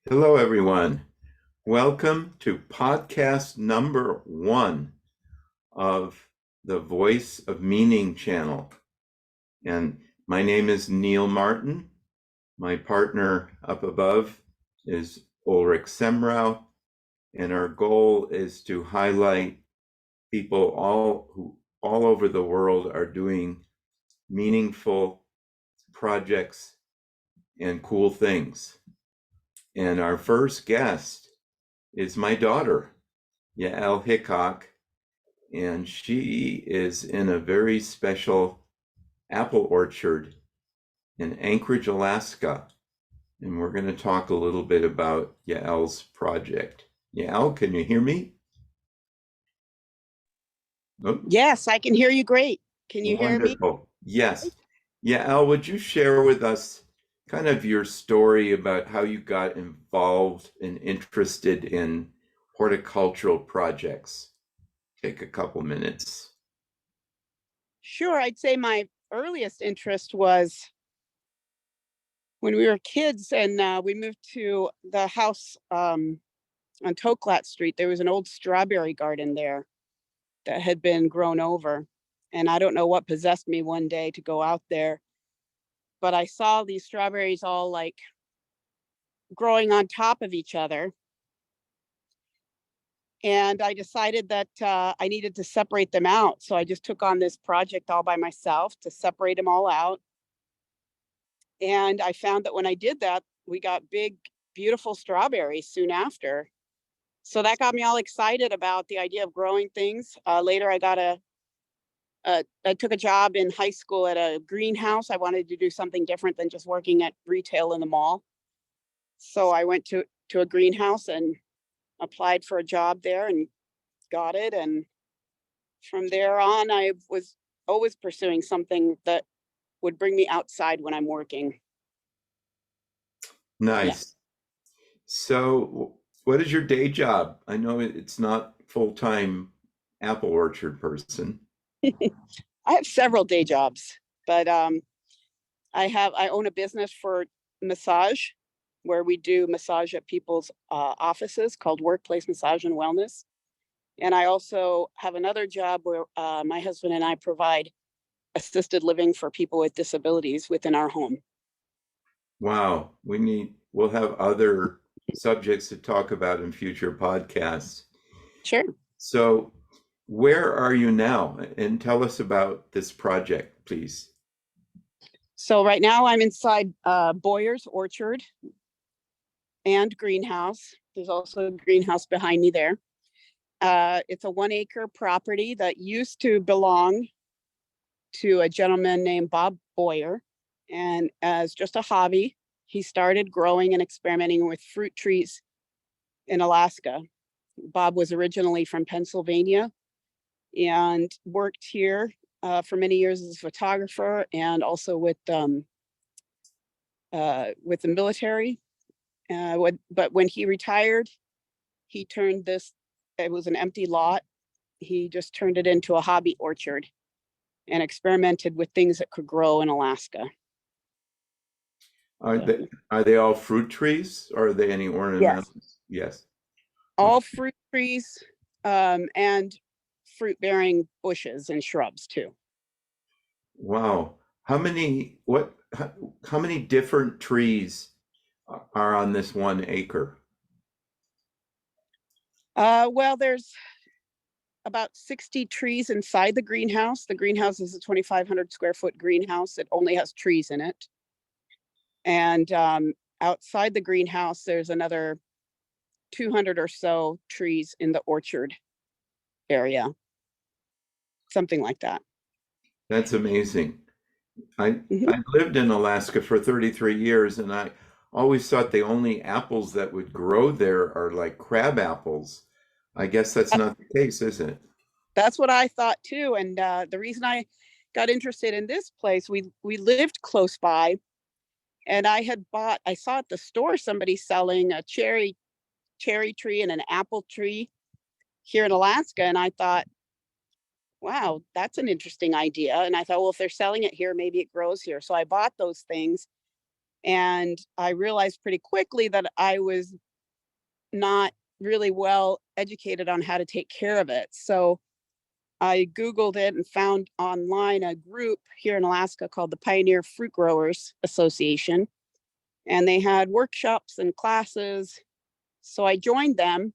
Hello, everyone. Welcome to podcast number 1 of the Voice of Meaning channel. And my name is Neil Martin. My partner up above is Ulrich Semrau. And our goal is to highlight people who all over the world are doing meaningful projects and cool things. And our first guest is my daughter, Yael Hickok, and she is in a very special apple orchard in Anchorage, Alaska. And we're going to talk a little bit about Yael's project. Yael, can you hear me? Oh, Yes, I can hear you great. Can you hear me? wonderful. Yes. Yael, would you share with us kind of your story about how you got involved and interested in horticultural projects? Take a couple minutes. Sure, I'd say my earliest interest was when we were kids and we moved to the house on Toklat Street. There was an old strawberry garden there that had been grown over. And I don't know what possessed me one day to go out there, but I saw these strawberries all like growing on top of each other. And I decided that I needed to separate them out. So I just took on this project all by myself to separate them all out. And I found that when I did that, we got big, beautiful strawberries soon after. So that got me all excited about the idea of growing things. Later, I took a job in high school at a greenhouse. I wanted to do something different than just working at retail in the mall. So I went to a greenhouse and applied for a job there and got it. And from there on, I was always pursuing something that would bring me outside when I'm working. Yeah. Nice. So, what is your day job? I know it's not full-time apple orchard person. I have several day jobs, but I own a business for massage where we do massage at people's offices called Workplace Massage and Wellness. And I also have another job where my husband and I provide assisted living for people with disabilities within our home. Wow, we'll have other subjects to talk about in future podcasts. Sure. So, where are you now? And tell us about this project, please. So right now I'm inside Boyer's Orchard and greenhouse. There's also a greenhouse behind me there. It's a 1-acre property that used to belong to a gentleman named Bob Boyer. And as just a hobby, he started growing and experimenting with fruit trees in Alaska. Bob was originally from Pennsylvania and worked here for many years as a photographer and also with the military. But when he retired, he turned this, it was an empty lot. He just turned it into a hobby orchard and experimented with things that could grow in Alaska. Are they all fruit trees or are they any Yes. ornamentals? Yes. All fruit trees and fruit-bearing bushes and shrubs too. Wow. How many different trees are on this 1 acre? Well, there's about 60 trees inside the greenhouse. The greenhouse is a 2,500 square foot greenhouse. It only has trees in it. And outside the greenhouse, there's another 200 or so trees in the orchard area. Something like that. That's amazing. I Mhm. I lived in Alaska for 33 years and I always thought the only apples that would grow there are like crab apples. I guess that's not the case, is it? That's what I thought too. And the reason I got interested in this place, we lived close by, and I saw at the store somebody selling a cherry tree and an apple tree here in Alaska, and I thought, wow, that's an interesting idea. And I thought, well, if they're selling it here, maybe it grows here. So I bought those things And I realized pretty quickly that I was not really well educated on how to take care of it. So I Googled it and found online a group here in Alaska called the Pioneer Fruit Growers Association. And they had workshops and classes. So I joined them.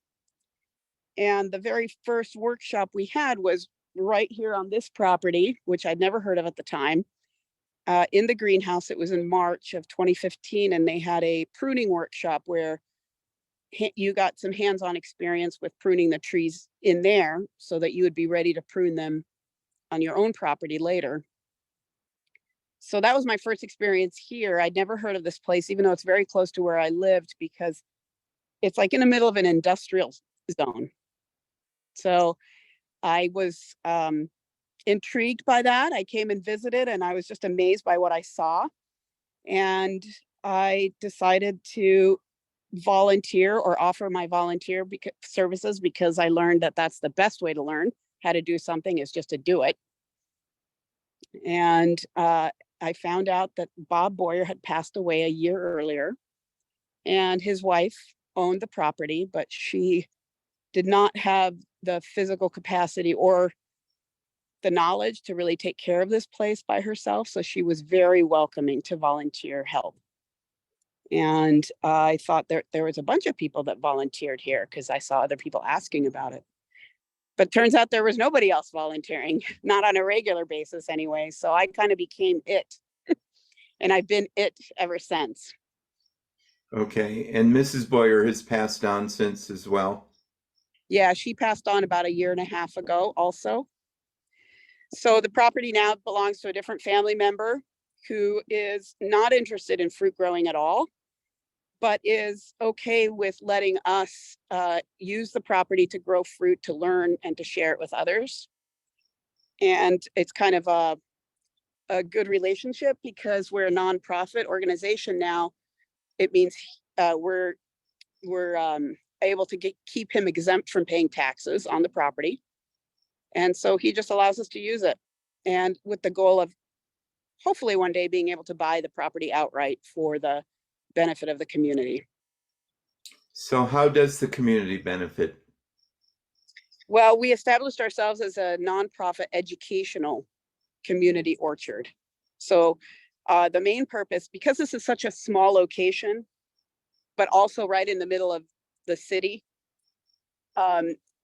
And the very first workshop we had was right here on this property, which I'd never heard of at the time, in the greenhouse. It was in March of 2015, and they had a pruning workshop where you got some hands-on experience with pruning the trees in there so that you would be ready to prune them on your own property later. So that was my first experience here. I'd never heard of this place, even though it's very close to where I lived, because it's like in the middle of an industrial zone. So I was intrigued by that. I came and visited, and I was just amazed by what I saw. And I decided to volunteer or offer my volunteer services, because I learned that that's the best way to learn how to do something, is just to do it. And I found out that Bob Boyer had passed away a year earlier, and his wife owned the property, but she did not have the physical capacity or the knowledge to really take care of this place by herself. So she was very welcoming to volunteer help. And I thought there was a bunch of people that volunteered here, because I saw other people asking about it. But turns out there was nobody else volunteering, not on a regular basis anyway. So I kind of became it. And I've been it ever since. Okay. And Mrs. Boyer has passed on since as well. Yeah, she passed on about a year and a half ago also. So the property now belongs to a different family member who is not interested in fruit growing at all, but is okay with letting us use the property to grow fruit, to learn, and to share it with others. And it's kind of a good relationship, because we're a nonprofit organization now. It means we're able to keep him exempt from paying taxes on the property. And so he just allows us to use it. And with the goal of hopefully one day being able to buy the property outright for the benefit of the community. So how does the community benefit? Well, we established ourselves as a nonprofit educational community orchard. So the main purpose, because this is such a small location, but also right in the middle of the city,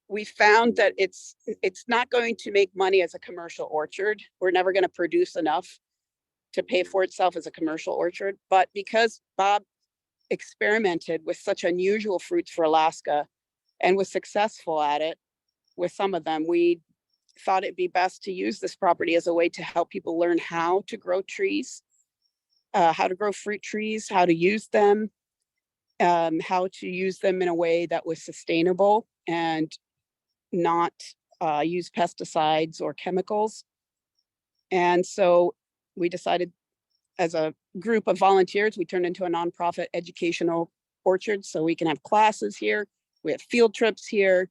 we found that it's not going to make money as a commercial orchard. We're never going to produce enough to pay for itself as a commercial orchard. But because Bob experimented with such unusual fruits for Alaska and was successful at it with some of them, we thought it'd be best to use this property as a way to help people learn how to grow trees, how to grow fruit trees, how to use them, how to use them in a way that was sustainable and not use pesticides or chemicals. And so we decided, as a group of volunteers, we turned into a nonprofit educational orchard, so we can have classes here. We have field trips here.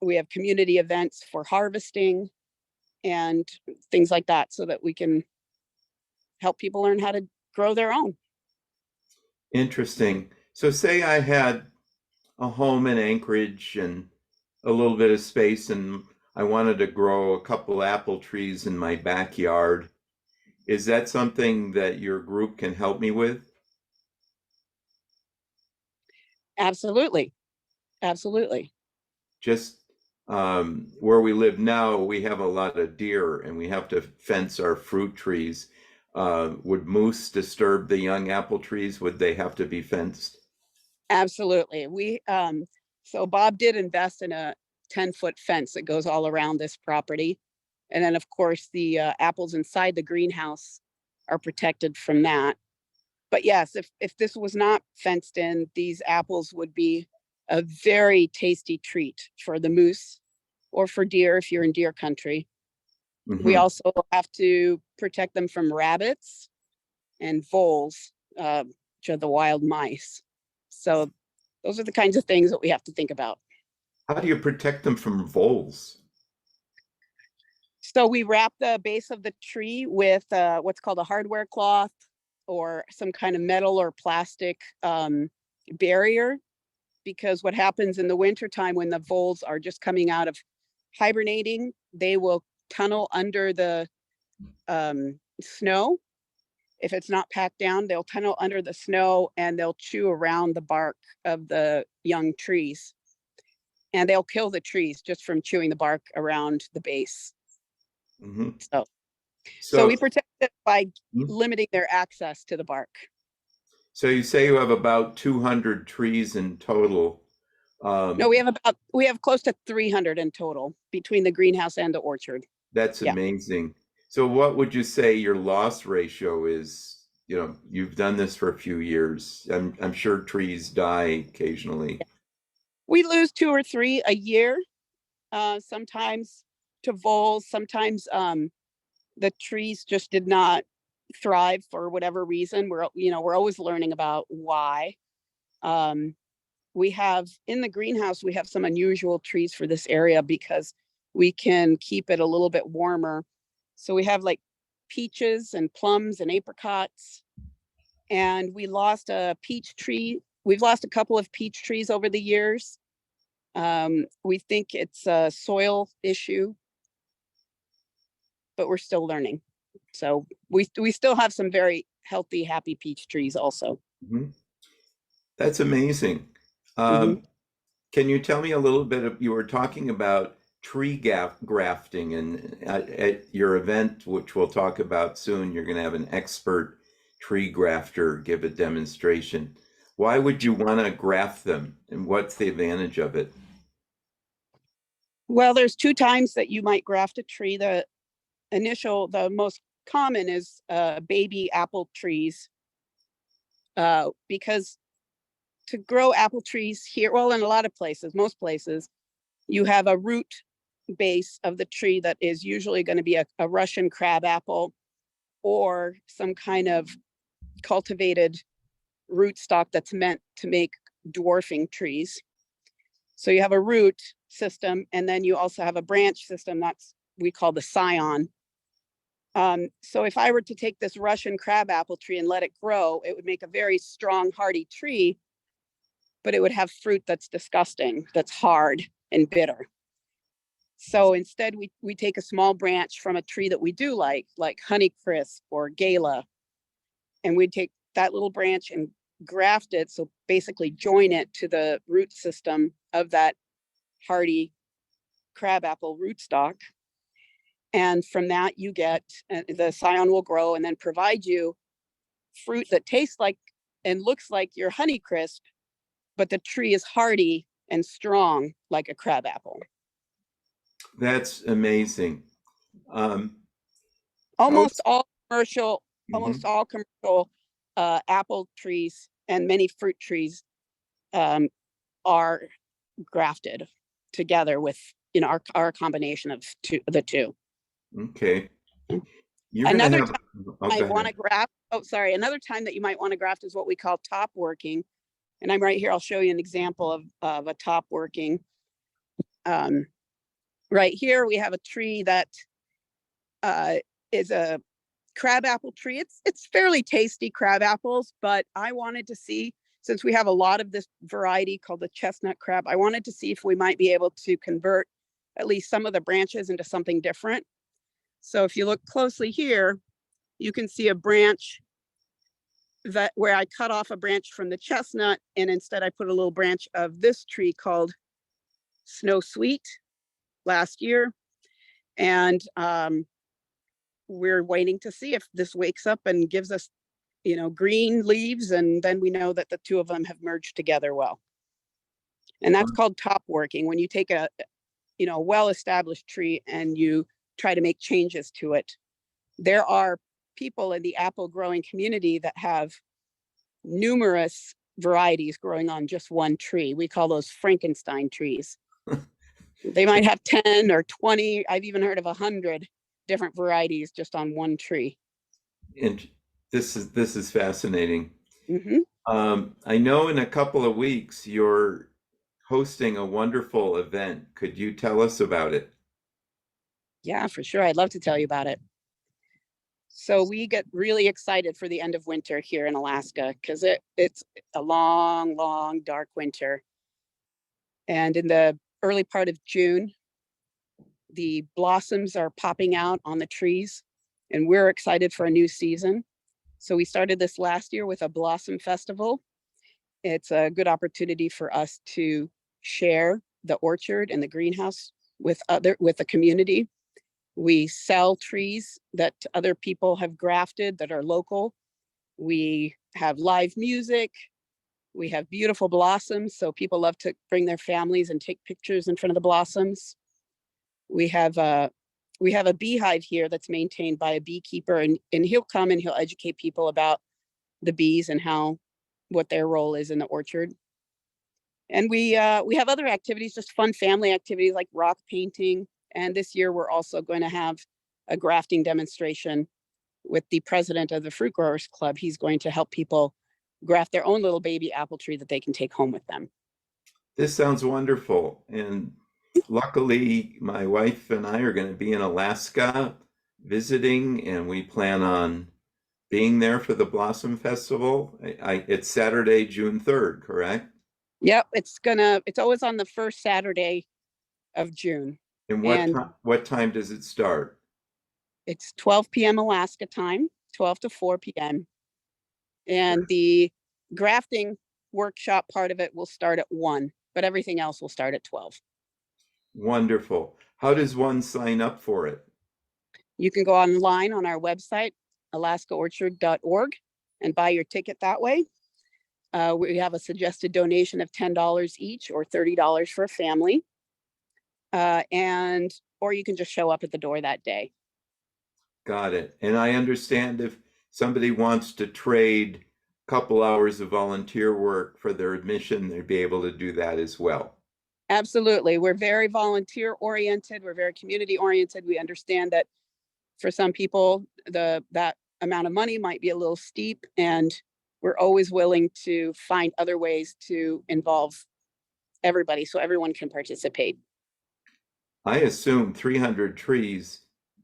We have community events for harvesting and things like that, so that we can help people learn how to grow their own. Interesting. So say I had a home in Anchorage and a little bit of space, and I wanted to grow a couple apple trees in my backyard. Is that something that your group can help me with? Absolutely. Absolutely. Just where we live now, we have a lot of deer and we have to fence our fruit trees. Would moose disturb the young apple trees? Would they have to be fenced? Absolutely. So Bob did invest in a 10-foot fence that goes all around this property. And then of course the apples inside the greenhouse are protected from that. But yes, if this was not fenced in, these apples would be a very tasty treat for the moose or for deer if you're in deer country. We Hmm. also have to protect them from rabbits and voles, which are the wild mice. So those are the kinds of things that we have to think about. How do you protect them from voles? So we wrap the base of the tree with what's called a hardware cloth. or some kind of metal or plastic barrier, because what happens in the wintertime when the voles are just coming out of hibernating, they will tunnel under the snow. If it's not packed down, they'll tunnel under the snow and they'll chew around the bark of the young trees. And they'll kill the trees just from chewing the bark around the base. Mm-hmm. So we So, protect it by mhm. limiting their access to the bark. So you say you have about 200 trees in total. No, we have close to 300 in total between the greenhouse and the orchard. That's Yeah. amazing. So what would you say your loss ratio is? You know, you've done this for a few years. I'm sure trees die occasionally. We lose 2 or 3 a year, sometimes to voles, sometimes the trees just did not thrive for whatever reason. We're always learning about why. We have in the greenhouse, we have some unusual trees for this area because we can keep it a little bit warmer. So we have like peaches and plums and apricots, and we lost a peach tree. We've lost a couple of peach trees over the years. We think it's a soil issue, but we're still learning. So we still have some very healthy, happy peach trees also. Mhm. That's amazing. Mhm. Can you tell me a little bit of, you were talking about tree grafting, and at your event, which we'll talk about soon, you're going to have an expert tree grafter give a demonstration. Why would you want to graft them, and what's the advantage of it? Well, there's 2 times that you might graft a tree. The most common is baby apple trees, because to grow apple trees here, well, in a lot of places, most places, you have a root base of the tree that is usually going to be a Russian crab apple or some kind of cultivated rootstock that's meant to make dwarfing trees. So you have a root system, and then you also have a branch system that's we call the scion. So if I were to take this Russian crab apple tree and let it grow, it would make a very strong, hardy tree, but it would have fruit that's disgusting, that's hard and bitter. So instead, we take a small branch from a tree that we do like Honeycrisp or Gala, and we'd take that little branch and graft it. So basically join it to the root system of that hardy crabapple rootstock. And from that, you get the scion will grow and then provide you fruit that tastes like and looks like your Honeycrisp, but the tree is hardy and strong like a crabapple. That's amazing. Um, Almost Toast. all commercial, Mhm. almost all commercial apple trees and many fruit trees are grafted together with our combination of the two. Okay. You're going to Another have, time oh, I go want ahead. to graft. Oh, sorry. Another time that you might want to graft is what we call top working. And I'm right here. I'll show you an example of a top working. Right here, we have a tree that is a crabapple tree. It's fairly tasty crab apples, but I wanted to see, since we have a lot of this variety called the chestnut crab, I wanted to see if we might be able to convert at least some of the branches into something different. So if you look closely here, you can see a branch that where I cut off a branch from the chestnut, and instead I put a little branch of this tree called Snow Sweet last year. And we're waiting to see if this wakes up and gives us, green leaves, and then we know that the two of them have merged together well. And that's called top working, when you take a well-established tree and you try to make changes to it. There are people in the apple growing community that have numerous varieties growing on just one tree. We call those Frankenstein trees. They might have 10 or 20. I've even heard of 100 different varieties just on one tree. And this is fascinating. Mm-hmm. I know in a couple of weeks you're hosting a wonderful event. Could you tell us about it? Yeah, for sure. I'd love to tell you about it. So we get really excited for the end of winter here in Alaska because it's a long, long, dark winter. And in the early part of June, the blossoms are popping out on the trees, and we're excited for a new season. So we started this last year with a blossom festival. It's a good opportunity for us to share the orchard and the greenhouse with the community. We sell trees that other people have grafted that are local. We have live music. We have beautiful blossoms, so people love to bring their families and take pictures in front of the blossoms. We have a beehive here that's maintained by a beekeeper, and he'll come and he'll educate people about the bees and what their role is in the orchard. And we have other activities, just fun family activities like rock painting. And this year we're also going to have a grafting demonstration with the president of the Fruit Growers Club. He's going to help people graft their own little baby apple tree that they can take home with them. This sounds wonderful. And luckily, my wife and I are going to be in Alaska visiting, and we plan on being there for the Blossom Festival. It's Saturday, June 3rd, correct? Yep, it's always on the first Saturday of June. And And what time does it start? it's 12 p.m. Alaska time, 12 to 4 p.m. And the grafting workshop part of it will start at 1, but everything else will start at 12. Wonderful. How does one sign up for it? You can go online on our website, alaskaorchard.org, and buy your ticket that way. We have a suggested donation of $10 each or $30 for a family. Or you can just show up at the door that day. Got it. And I understand if somebody wants to trade a couple hours of volunteer work for their admission, they'd be able to do that as well. Absolutely. We're very volunteer oriented. We're very community oriented. We understand that for some people, that amount of money might be a little steep, and we're always willing to find other ways to involve everybody so everyone can participate. I assume 300 trees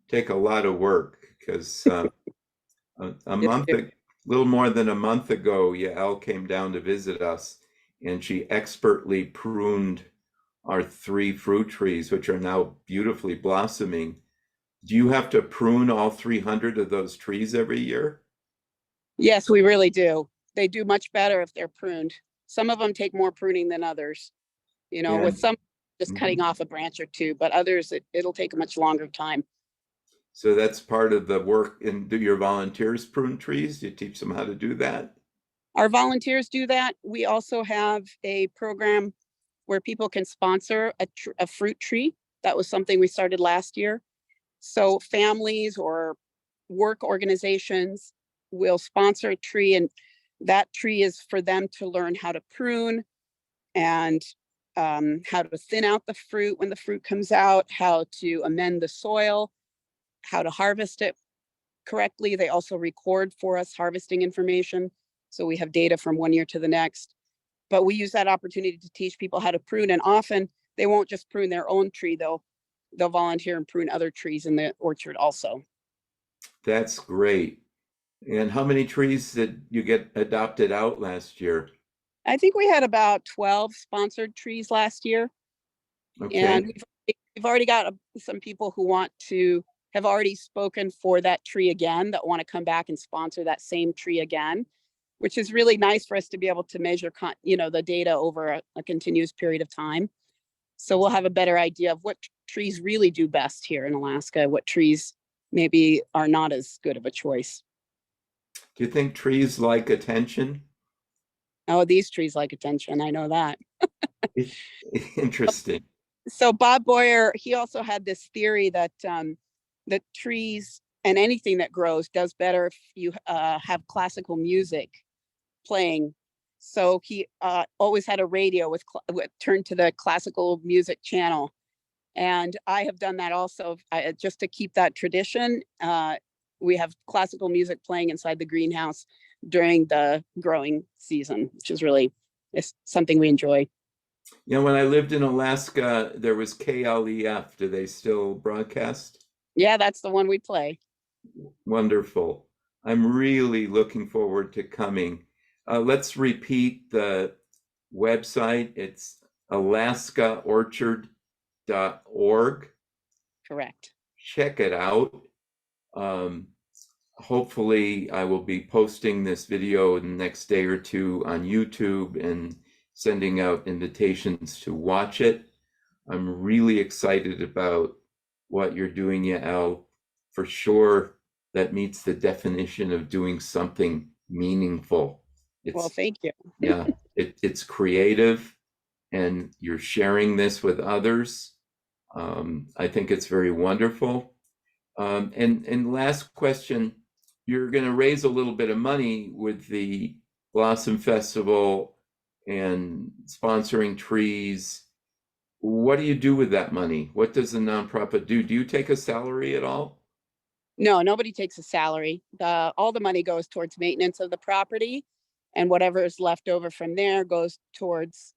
take a lot of work because a little more than a month ago, Yael came down to visit us, and she expertly pruned our 3 fruit trees, which are now beautifully blossoming. Do you have to prune all 300 of those trees every year? Yes, we really do. They do much better if they're pruned. Some of them take more pruning than others. With some just cutting off a branch or two, but others it'll take a much longer time. So that's part of the work. And do your volunteers prune trees? Do you teach them how to do that? Our volunteers do that. We also have a program where people can sponsor a fruit tree. That was something we started last year. So families or work organizations will sponsor a tree, and that tree is for them to learn how to prune and how to thin out the fruit when the fruit comes out, how to amend the soil, how to harvest it correctly. They also record for us harvesting information, so we have data from one year to the next. But we use that opportunity to teach people how to prune, and often they won't just prune their own tree, they'll volunteer and prune other trees in the orchard also. That's great. And how many trees did you get adopted out last year? I think we had about 12 sponsored trees last year. Okay. And we've already got some people who have already spoken for that tree again, that want to come back and sponsor that same tree again, which is really nice for us to be able to measure the data over a continuous period of time. So we'll have a better idea of what trees really do best here in Alaska, what trees maybe are not as good of a choice. Do you think trees like attention? Oh, these trees like attention. I know that. Interesting. So Bob Boyer, he also had this theory that that trees and anything that grows does better if you have classical music playing. So he always had a radio with turned to the classical music channel. And I have done that also, just to keep that tradition. We have classical music playing inside the greenhouse during the growing season, which is something we enjoy. When I lived in Alaska, there was KLEF. Do they still broadcast? Yeah, that's the one we play. Wonderful. I'm really looking forward to coming. Let's repeat the website. It's alaskaorchard.org. Correct. Check it out. Um, Hopefully, I will be posting this video in the next day or two on YouTube and sending out invitations to watch it. I'm really excited about what you're doing, Yael. For sure, that meets the definition of doing something meaningful. Well, It's, thank you. yeah, it's creative, and you're sharing this with others. I think it's very wonderful. And last question, you're going to raise a little bit of money with the Blossom Festival and sponsoring trees. What do you do with that money? What does the nonprofit do? Do you take a salary at all? No, nobody takes a salary. All the money goes towards maintenance of the property, and whatever is left over from there goes towards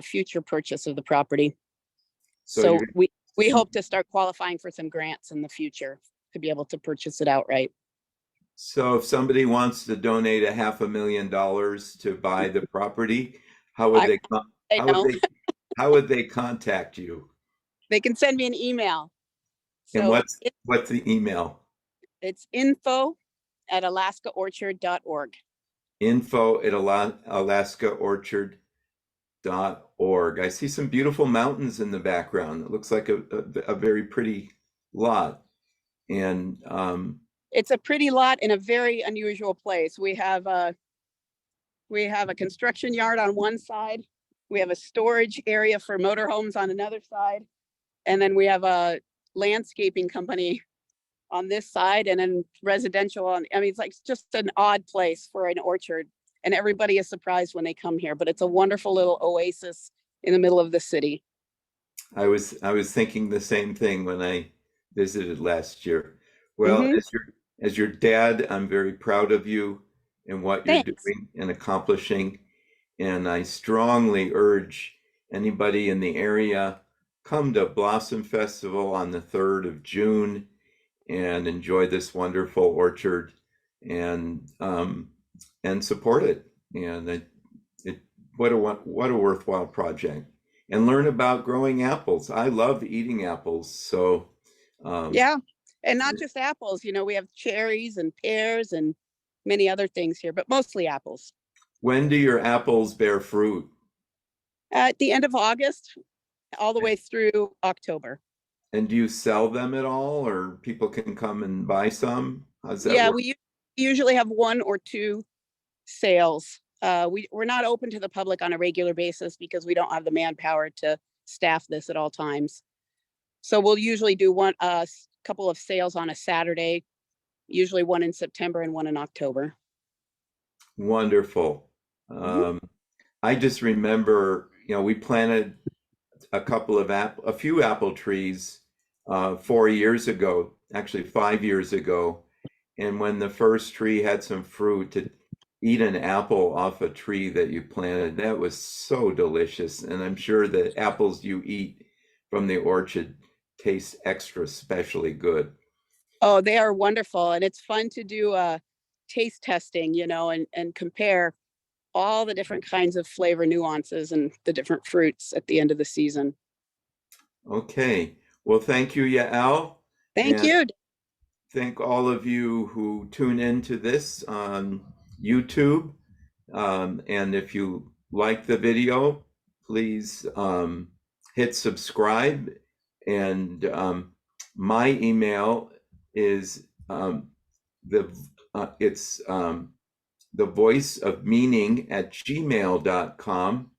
future purchase of the property. So So you're we hope to start qualifying for some grants in the future to be able to purchase it outright. so if somebody wants to donate $500,000 to buy the property, how would I they say how would no. they how would they contact you? They can send me an email. And So what's the email? it's info@alaskaorchard.org. info@alaskaorchard.org. I see some beautiful mountains in the background. It looks like a very pretty lot. And It's a pretty lot in a very unusual place. We have a construction yard on one side. We have a storage area for motorhomes on another side. And then we have a landscaping company on this side, and then residential on, I mean, it's like just an odd place for an orchard. And everybody is surprised when they come here, but it's a wonderful little oasis in the middle of the city. I was thinking the same thing when I visited last year. Well, Mm-hmm. as your dad, I'm very proud of you and what you're Thanks. doing and accomplishing. And I strongly urge anybody in the area, come to Blossom Festival on the 3rd of June and enjoy this wonderful orchard and support it. And it what a worthwhile project. And learn about growing apples. I love eating apples. So Yeah. And not just apples, we have cherries and pears and many other things here, but mostly apples. when do your apples bear fruit? At the end of August, all the way through October. And do you sell them at all, or people can come and buy some? How's that Yeah, work? we usually have one or two sales. We're not open to the public on a regular basis because we don't have the manpower to staff this at all times. So we'll usually do a couple of sales on a Saturday, usually one in September and one in October. Wonderful. Mhm. I just remember, we planted a few apple trees 4 years ago, actually 5 years ago. And when the first tree had some fruit, to eat an apple off a tree that you planted, that was so delicious. And I'm sure the apples you eat from the orchard taste extra specially good. Oh, they are wonderful. And it's fun to do taste testing, and compare all the different kinds of flavor nuances and the different fruits at the end of the season. Okay. Well, thank you, Yael. Thank And you. thank all of you who tune into this on YouTube. And if you like the video, please hit subscribe. And my email is it's the voice of meaning at gmail.com.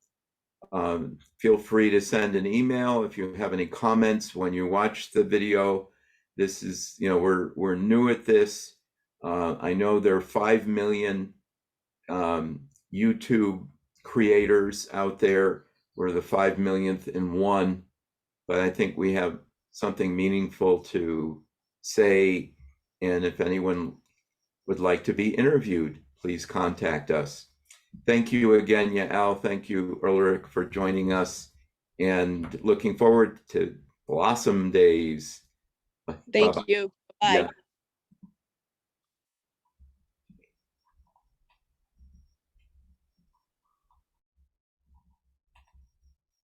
Feel free to send an email if you have any comments when you watch the video. This is, we're new at this. I know there are 5 million YouTube creators out there. We're the 5 millionth in one, but I think we have something meaningful to say. And if anyone would like to be interviewed, please contact us. Thank you again, Yael. Thank you, Ulrich, for joining us, and looking forward to Blossom Days. Thank Bye-bye. you. Bye. Yeah.